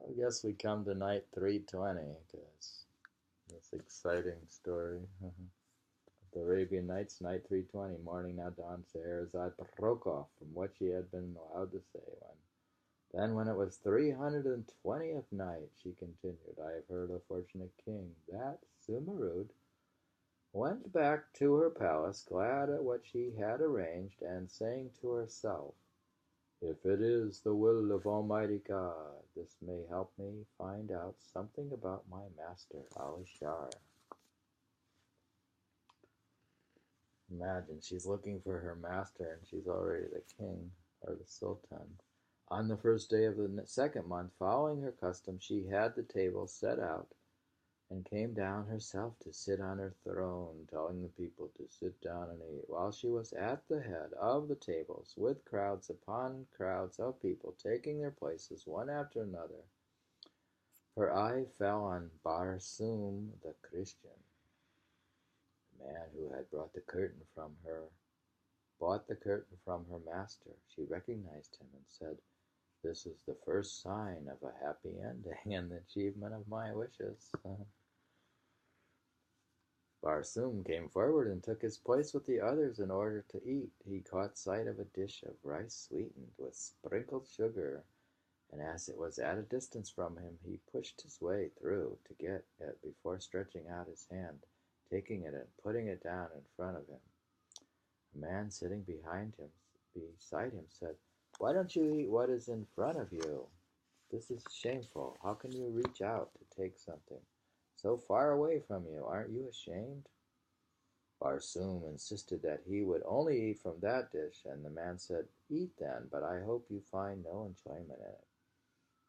I guess we come to night 320 because this exciting story. The Arabian Nights, night 320, morning now dawned. Scheherazade broke off from what she had been allowed to say when it was 320th night, she continued, I have heard, O fortunate king, that Zumurrud went back to her palace, glad at what she had arranged, and saying to herself, if it is the will of Almighty God, this may help me find out something about my master, Ali Shar. Imagine, she's looking for her master and she's already the king or the sultan. On the first day of the second month, following her custom, she had the table set out and came down herself to sit on her throne, telling the people to sit down and eat. While she was at the head of the tables, with crowds upon crowds of people taking their places one after another, her eye fell on Barsum the Christian, the man who had bought the curtain from her master. She recognized him and said, this is the first sign of a happy ending and the achievement of my wishes. Barsum came forward and took his place with the others in order to eat. He caught sight of a dish of rice sweetened with sprinkled sugar, and as it was at a distance from him, he pushed his way through to get it before stretching out his hand, taking it and putting it down in front of him. A man sitting beside him said, why don't you eat what is in front of you? This is shameful. How can you reach out to take something so far away from you? Aren't you ashamed? Barsum insisted that he would only eat from that dish, and the man said, eat then, but I hope you find no enjoyment in it.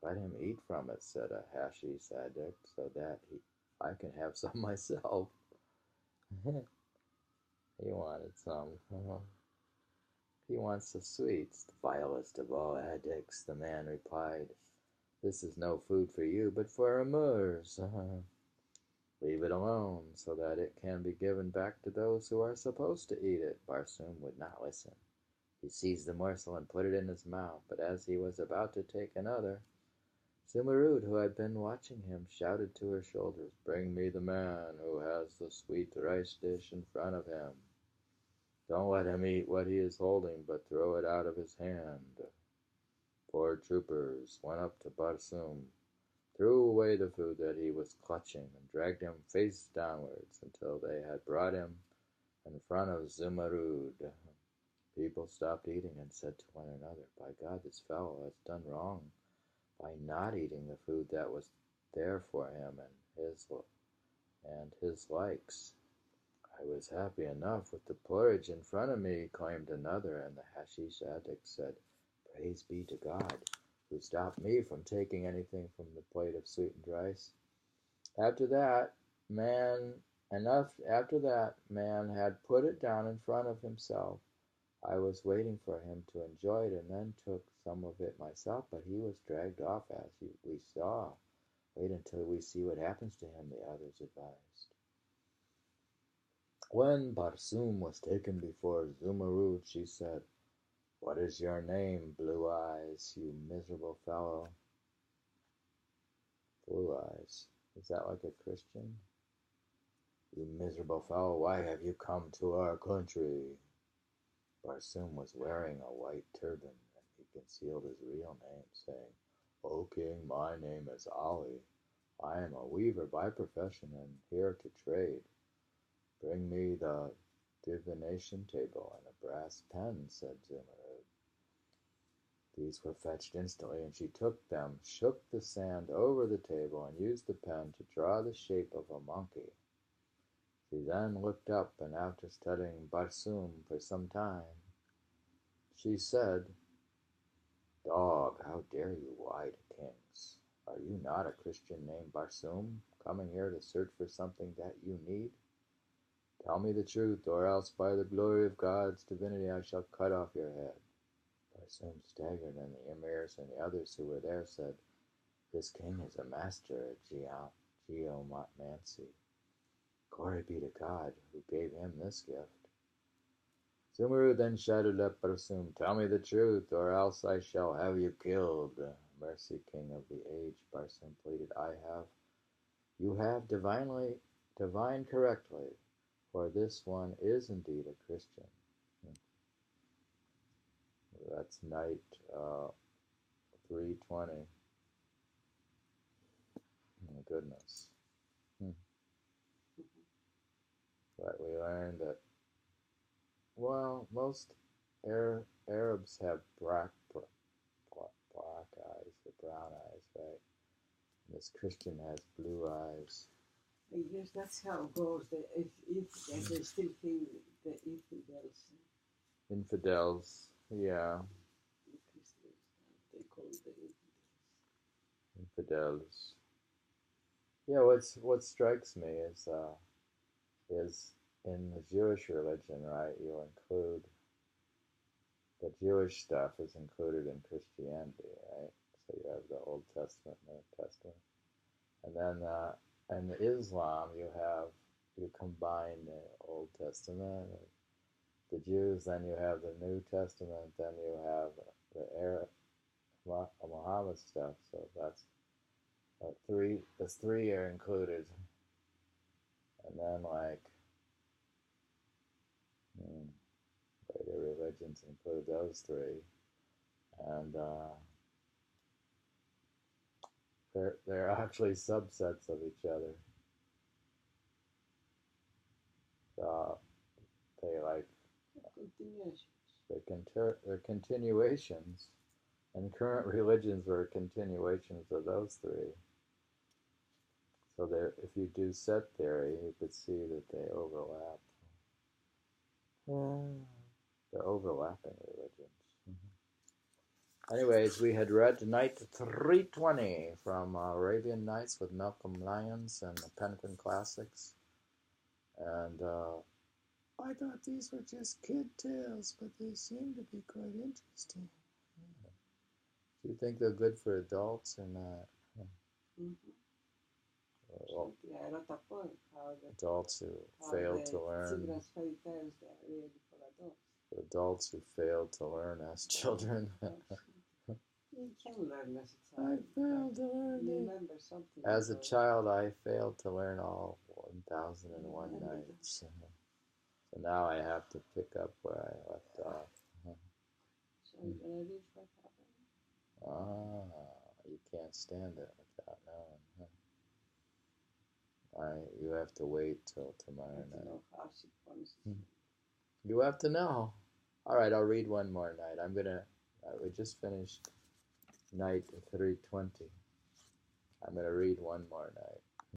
Let him eat from it, said a hashish addict, so that I can have some myself. He wanted some. He wants the sweets, the vilest of all addicts, the man replied. This is no food for you, but for Amurs. Leave it alone, so that it can be given back to those who are supposed to eat it. Barsum would not listen. He seized the morsel and put it in his mouth, but as he was about to take another, Zumurrud, who had been watching him, shouted to her shoulders, bring me the man who has the sweet rice dish in front of him. Don't let him eat what he is holding, but throw it out of his hand. Four troopers went up to Barsum, threw away the food that he was clutching, and dragged him face downwards until they had brought him in front of Zumurrud. People stopped eating and said to one another, by God, this fellow has done wrong by not eating the food that was there for him and his likes. I was happy enough with the porridge in front of me, claimed another, and the hashish addict said, praise be to God, who stopped me from taking anything from the plate of sweetened rice. After that man had put it down in front of himself. I was waiting for him to enjoy it and then took some of it myself, but he was dragged off as we saw. Wait until we see what happens to him, the others advised. When Barsum was taken before Zumurrud, she said, what is your name, Blue Eyes, you miserable fellow? Blue Eyes. Is that like a Christian? You miserable fellow, why have you come to our country? Barsum was wearing a white turban, and he concealed his real name, saying, O king, my name is Ali. I am a weaver by profession and here to trade. Bring me the divination table and a brass pen, said Zumurrud. These were fetched instantly, and she took them, shook the sand over the table, and used the pen to draw the shape of a monkey. She then looked up, and after studying Barsum for some time, she said, Dog, how dare you lie to kings? Are you not a Christian named Barsum, coming here to search for something that you need? Tell me the truth, or else by the glory of God's divinity I shall cut off your head. Barsum staggered, and the emirs and the others who were there said, this king is a master at geomancy. Glory be to God, who gave him this gift. Zumurrud then shouted at Barsum, tell me the truth, or else I shall have you killed. Mercy, King of the age, Barsum pleaded, you have divine correctly, for this one is indeed a Christian. That's night 320. Oh, goodness. But we learned that, well, most Arabs have black eyes, or brown eyes, right? And this Christian has blue eyes. I guess that's how it goes. If they still think the infidels. Infidels, yeah. The Christians, they call the Infidels. Yeah, what strikes me is in the Jewish religion, right? You include the Jewish stuff is included in Christianity, right? So you have the Old Testament, New Testament, and then in Islam you combine the Old Testament, the Jews, then you have the New Testament, then you have the Muhammad stuff. So that's three. The three are included, and then like later religions include those three, and they're actually subsets of each other. So they like they're continuations, and current religions were continuations of those three. So if you do set theory, you could see that they overlap. They're overlapping religions. Anyways, we had read Night 320 from Arabian Nights with Malcolm Lyons and the Penguin Classics. And I thought these were just kid tales, but they seem to be quite interesting. Do you think they're good for adults or not? Well, adults who fail to learn. Adults who failed to learn as children. You can learn as a I child. failed to learn Remember something. As a child, I failed to learn all 1001 nights. So now I have to pick up where I left off. So you're gonna read vaapaaran? You can't stand it without knowing. You have to wait till tomorrow night. You have to know. All right, I'll read one more night. We just finished night 320. I'm gonna read one more night.